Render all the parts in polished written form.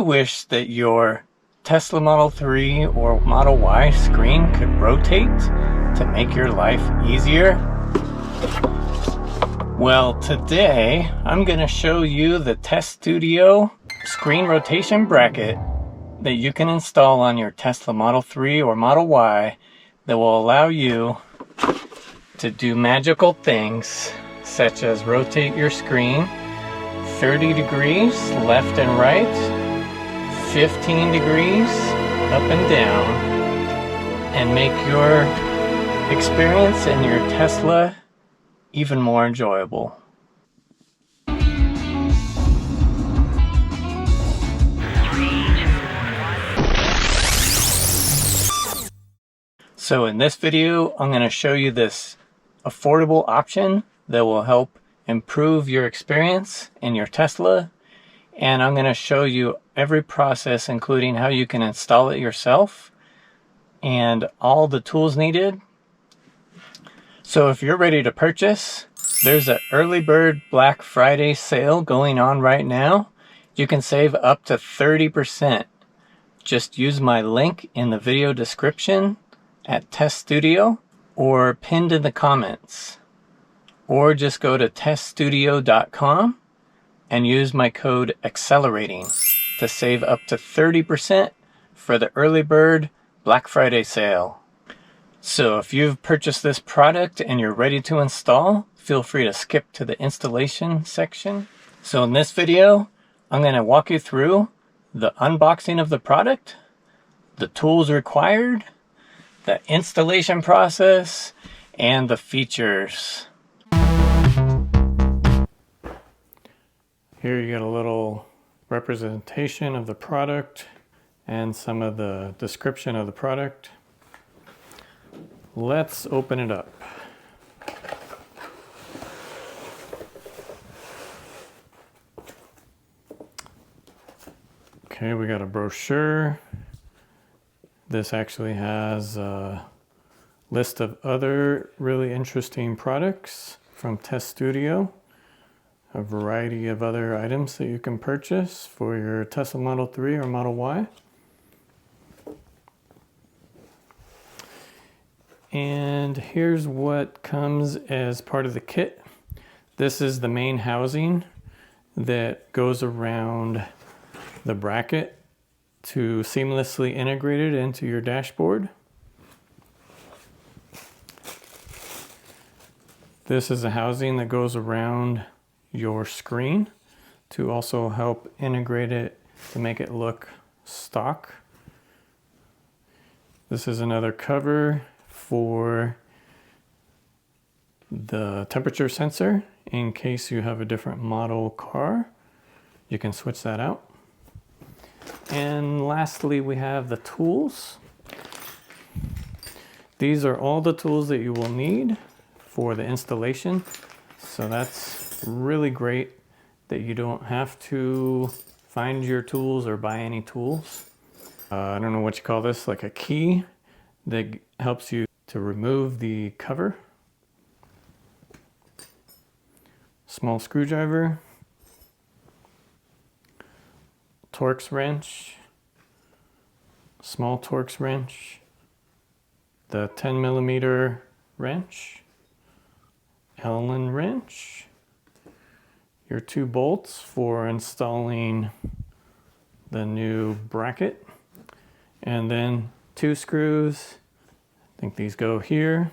you wish that your Tesla Model 3 or Model Y screen could rotate to make your life easier? Well, today I'm going to show you the Tesstudio screen rotation bracket that you can install on your Tesla Model 3 or Model Y that will allow you to do magical things such as rotate your screen 30 degrees left and right, 15 degrees up and down, and make your experience in your Tesla even more enjoyable. So in this video, I'm going to show you this affordable option that will help improve your experience in your Tesla. And I'm going to show you every process, including how you can install it yourself and all the tools needed. So if you're ready to purchase, there's an early bird Black Friday sale going on right now. You can save up to 30%. Just use my link in the video description at Tesstudio or pinned in the comments. Or just go to Tesstudio.com and use my code accelerating to save up to 30% for the early bird Black Friday sale. So if you've purchased this product and you're ready to install, feel free to skip to the installation section. So in this video, I'm going to walk you through the unboxing of the product, the tools required, the installation process, and the features. Here you get a little representation of the product and some of the description of the product. Let's open it up. Okay, we got a brochure. This actually has a list of other really interesting products from Tesstudio. A variety of other items that you can purchase for your Tesla Model 3 or Model Y. And here's what comes as part of the kit. This is the main housing that goes around the bracket to seamlessly integrate it into your dashboard. This is a housing that goes around your screen to also help integrate it to make it look stock. This is another cover for the temperature sensor in case you have a different model car. You can switch that out. And lastly, we have the tools. These are all the tools that you will need for the installation. So that's really great that you don't have to find your tools or buy any tools. I don't know what you call this, like a key that helps you to remove the cover. Small screwdriver. Torx wrench, small Torx wrench, the 10mm wrench, Allen wrench, your 2 bolts for installing the new bracket, and then 2 screws. I think these go here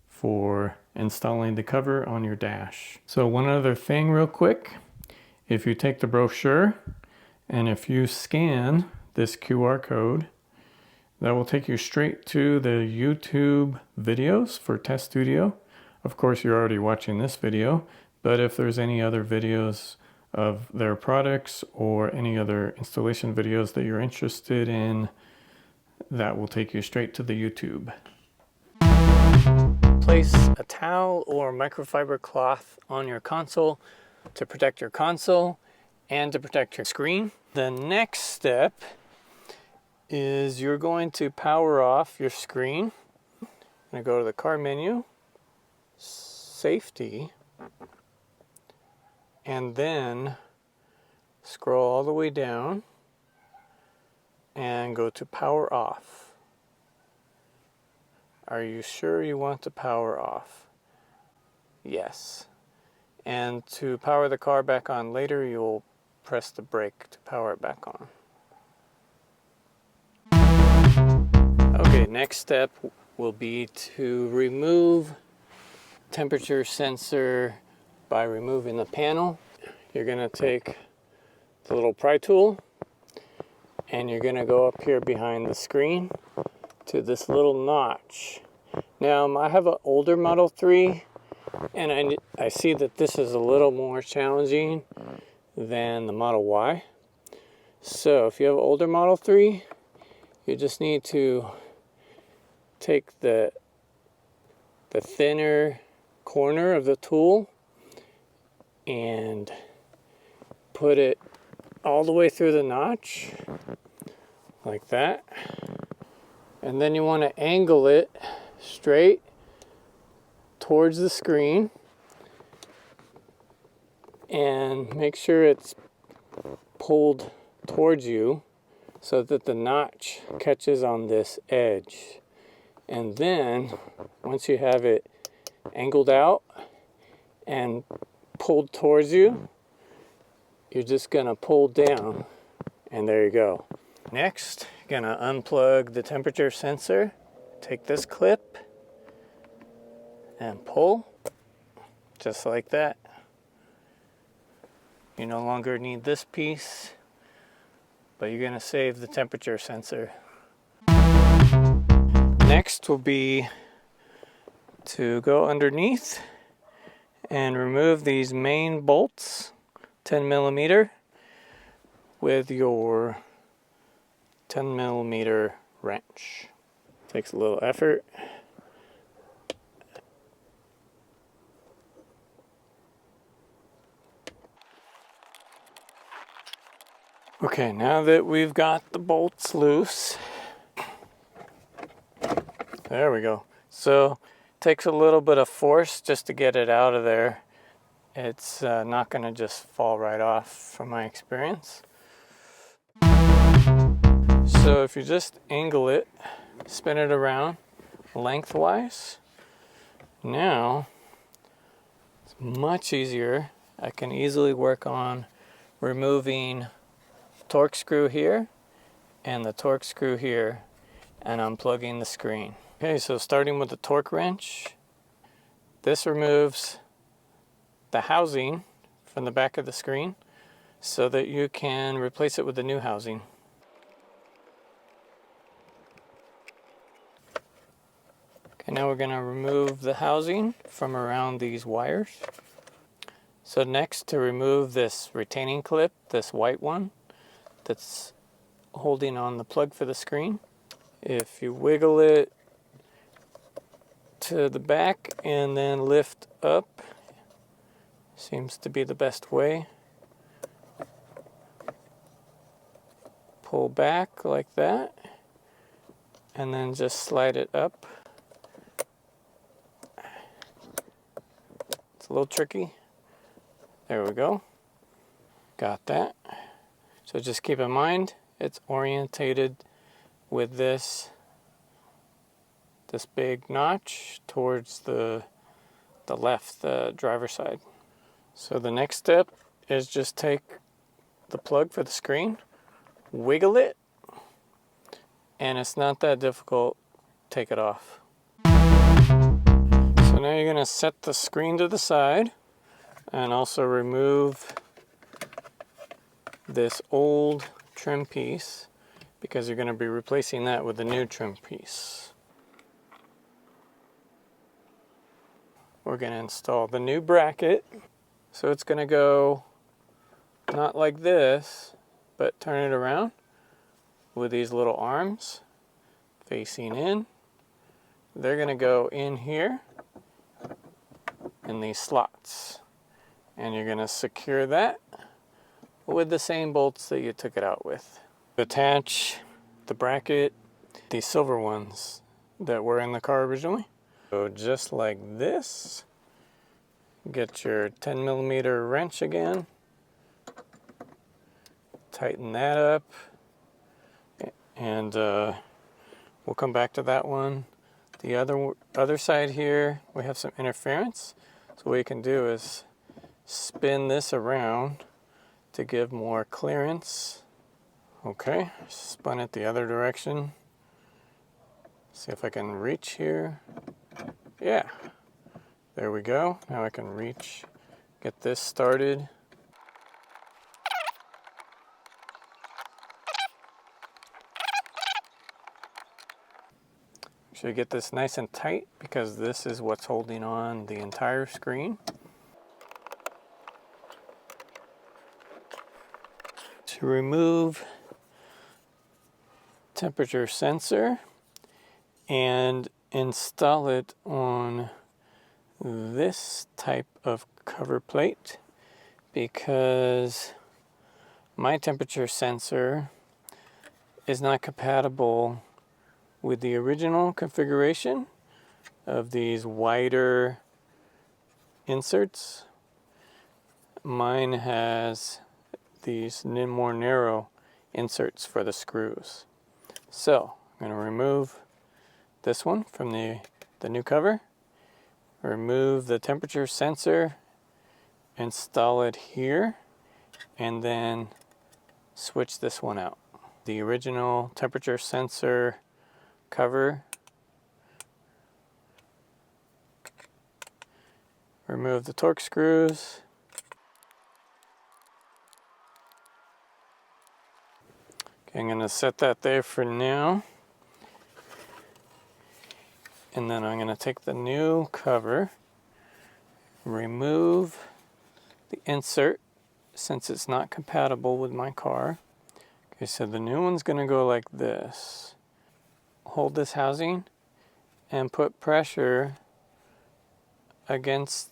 for installing the cover on your dash. So one other thing real quick, if you take the brochure and if you scan this QR code, that will take you straight to the YouTube videos for Tesstudio. Of course, you're already watching this video, but if there's any other videos of their products or any other installation videos that you're interested in, that will take you straight to the YouTube. Place a towel or microfiber cloth on your console to protect your console and to protect your screen. The next step is you're going to power off your screen. I'm going to go to the car menu, safety, and then scroll all the way down and go to power off. Are you sure you want to power off? Yes. And to power the car back on later, you'll press the brake to power it back on. Okay, next step will be to remove temperature sensor by removing the panel. You're going to take the little pry tool and you're going to go up here behind the screen to this little notch. Now I have an older Model 3 and I see that this is a little more challenging than the Model Y. So if you have an older Model 3, you just need to take the thinner corner of the tool and put it all the way through the notch like that, and then you want to angle it straight towards the screen and make sure it's pulled towards you so that the notch catches on this edge. And then once you have it angled out and pulled towards you, you're just gonna pull down and there you go. Next, you're gonna unplug the temperature sensor. Take this clip and pull, just like that. You no longer need this piece, but you're gonna save the temperature sensor. Next will be to go underneath and remove these main bolts, 10mm, with your 10mm wrench. Takes a little effort. Okay, now that we've got the bolts loose, there we go. So it takes a little bit of force just to get it out of there. It's not going to just fall right off from my experience. So if you just angle it, spin it around lengthwise, now it's much easier. I can easily work on removing torque screw here and the torque screw here and unplugging the screen. Okay, so starting with the torque wrench, this removes the housing from the back of the screen so that you can replace it with the new housing. Okay, now we're going to remove the housing from around these wires. So next, to remove this retaining clip, this white one that's holding on the plug for the screen, if you wiggle it to the back and then lift up, seems to be the best way. Pull back like that and then just slide it up. It's a little tricky. There we go. Got that. So just keep in mind it's orientated with this big notch towards the left, the driver's side. So the next step is just take the plug for the screen, wiggle it, and it's not that difficult. Take it off. So now you're going to set the screen to the side and also remove this old trim piece because you're going to be replacing that with the new trim piece. We're going to install the new bracket. So it's going to go not like this, but turn it around with these little arms facing in. They're going to go in here in these slots. And you're going to secure that with the same bolts that you took it out with. Attach the bracket, these silver ones that were in the car originally. So just like this, get your 10mm wrench again, tighten that up, and we'll come back to that one. The other side here, we have some interference. So what you can do is spin this around to give more clearance. Okay, spun it the other direction. See if I can reach here. Yeah, there we go. Now I can reach, get this started. Should get this nice and tight because this is what's holding on the entire screen. To remove temperature sensor and install it on this type of cover plate, because my temperature sensor is not compatible with the original configuration of these wider inserts. Mine has these more narrow inserts for the screws. So I'm going to remove this one from the new cover, remove the temperature sensor, install it here, and then switch this one out. The original temperature sensor cover, remove the torque screws, okay, I'm going to set that there for now, and then I'm going to take the new cover, remove the insert since it's not compatible with my car. Okay, so the new one's going to go like this. Hold this housing and put pressure against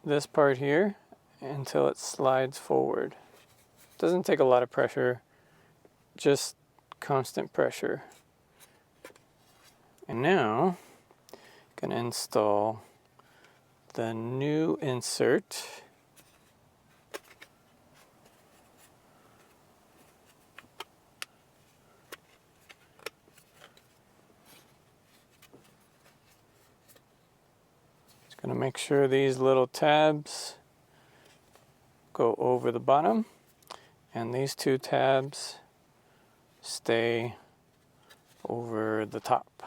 this part here until it slides forward. Doesn't take a lot of pressure, just constant pressure. And now I'm going to install the new insert. Going to make sure these little tabs go over the bottom and these two tabs stay over the top.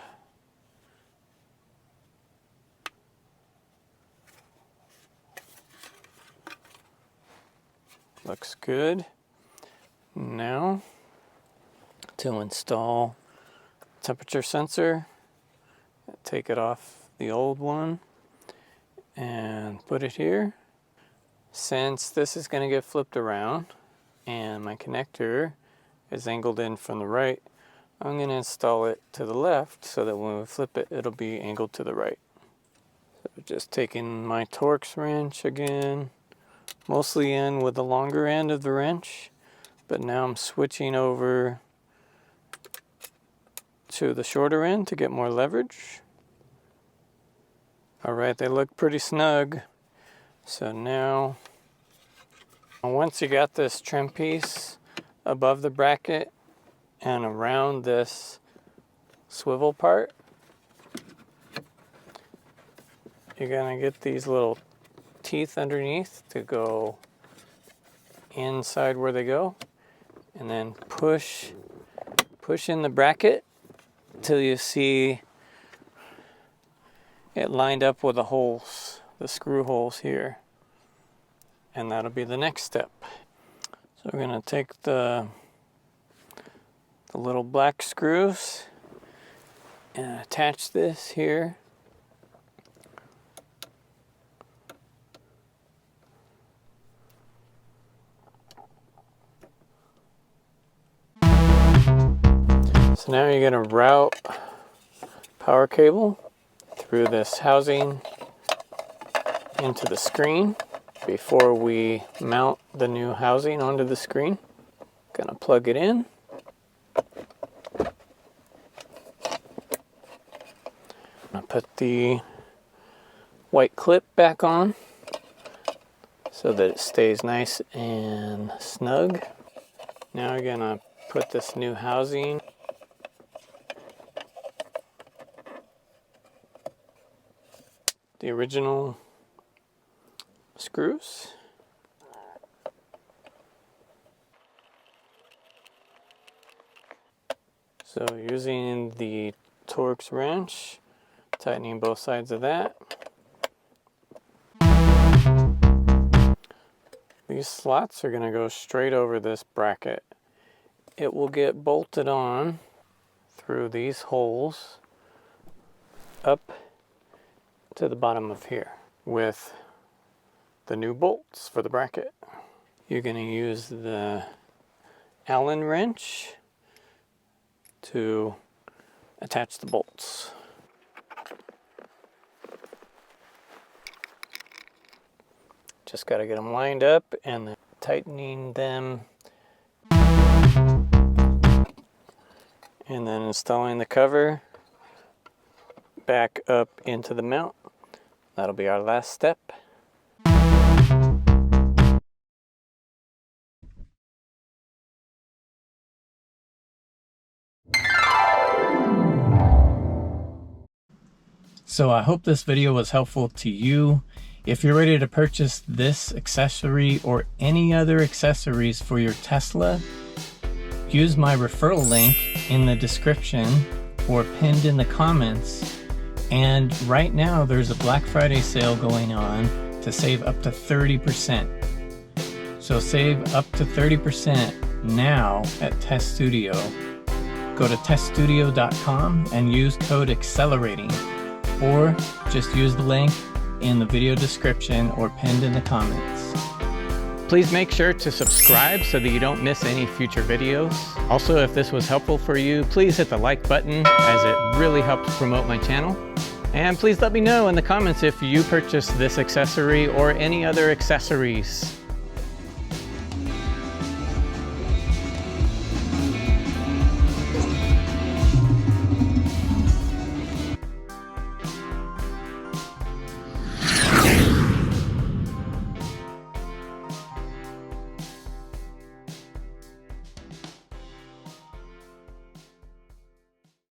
Looks good. Now to install temperature sensor, take it off the old one and put it here. Since this is going to get flipped around and my connector is angled in from the right, I'm going to install it to the left so that when we flip it, it'll be angled to the right. So just taking my Torx wrench again, mostly in with the longer end of the wrench, but now I'm switching over to the shorter end to get more leverage. All right, they look pretty snug. So now, once you got this trim piece above the bracket and around this swivel part, you're gonna get these little teeth underneath to go inside where they go, and then push in the bracket till you see it lined up with the holes, the screw holes here. And that'll be the next step. So we're going to take the little black screws and attach this here. So now you're going to route power cable through this housing into the screen before we mount the new housing onto the screen. Gonna plug it in. I'll put the white clip back on so that it stays nice and snug. Now we're gonna put this new housing the original screws. So using the Torx wrench, tightening both sides of that. These slots are going to go straight over this bracket. It will get bolted on through these holes up to the bottom of here with the new bolts for the bracket. You're going to use the Allen wrench to attach the bolts. Just got to get them lined up and then tightening them, and then installing the cover back up into the mount. That'll be our last step. So I hope this video was helpful to you. If you're ready to purchase this accessory or any other accessories for your Tesla, use my referral link in the description or pinned in the comments. And right now there's a Black Friday sale going on to save up to 30%. So save up to 30% now at Tesstudio. Go to Tesstudio.com and use code accelerating, or just use the link in the video description or pinned in the comments. Please make sure to subscribe so that you don't miss any future videos. Also, if this was helpful for you, please hit the like button as it really helps promote my channel. And please let me know in the comments if you purchased this accessory or any other accessories.